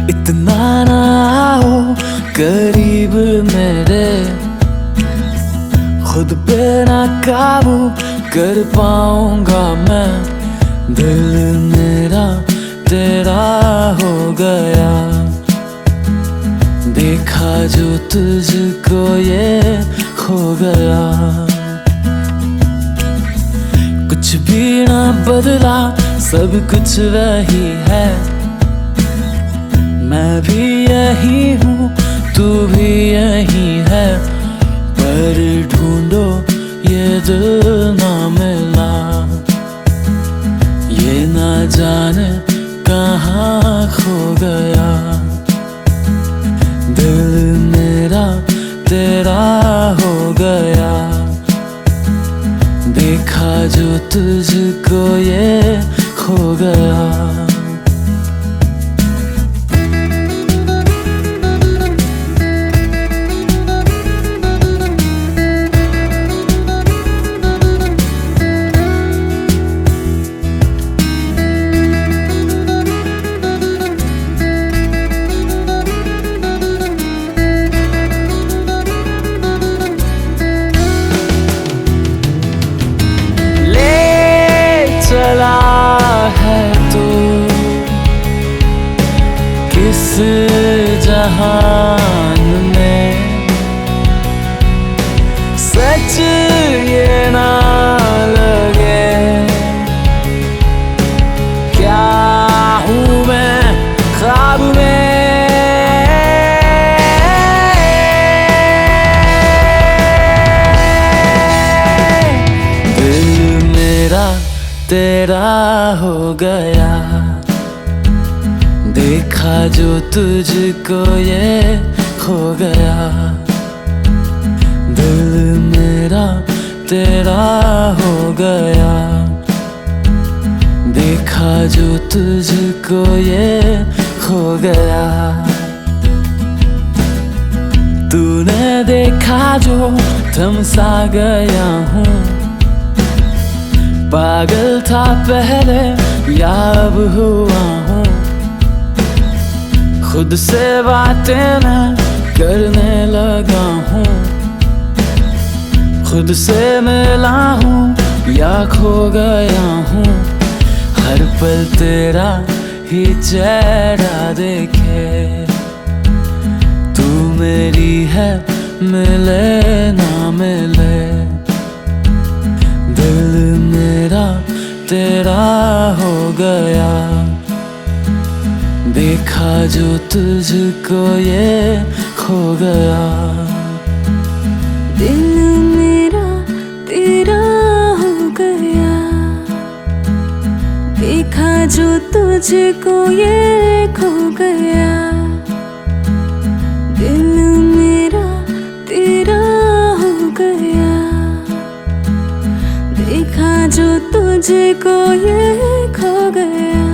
इतना ना आओ करीब मेरे, खुद पे ना काबू कर पाऊंगा मैं। दिल मेरा तेरा हो गया, देखा जो तुझको ये खो गया। कुछ भी ना बदला, सब कुछ वही है। मैं भी यही हूँ, तू भी यही है, पर ढूंढो ये दिल ना मिला। ये ना जाने कहाँ खो गया। दिल मेरा तेरा हो गया, देखा जो तुझको ये खो गया। चला है तू किस जहान में, सच ये ना लगे क्या हूँ मैं ख्वाब में। दिल मेरा तेरा हो गया, देखा जो तुझको ये खो गया। दिल मेरा तेरा हो गया, देखा जो तुझको ये खो गया। तूने देखा जो थम सा गया हूँ, पागल था पहले या अब हुआ हूँ। खुद से बातें न करने लगा हूँ, खुद से मिला हूँ या खो गया हूँ। हर पल तेरा ही चेहरा देखे, तू मेरी है मिले ना मिले। दिल मेरा तेरा हो गया, देखा जो तुझको ये खो गया। दिल मेरा तेरा हो गया, देखा जो तुझको ये खो गया। दिल मेरा तेरा हो गया, देखा जो तुझको ये खो गया।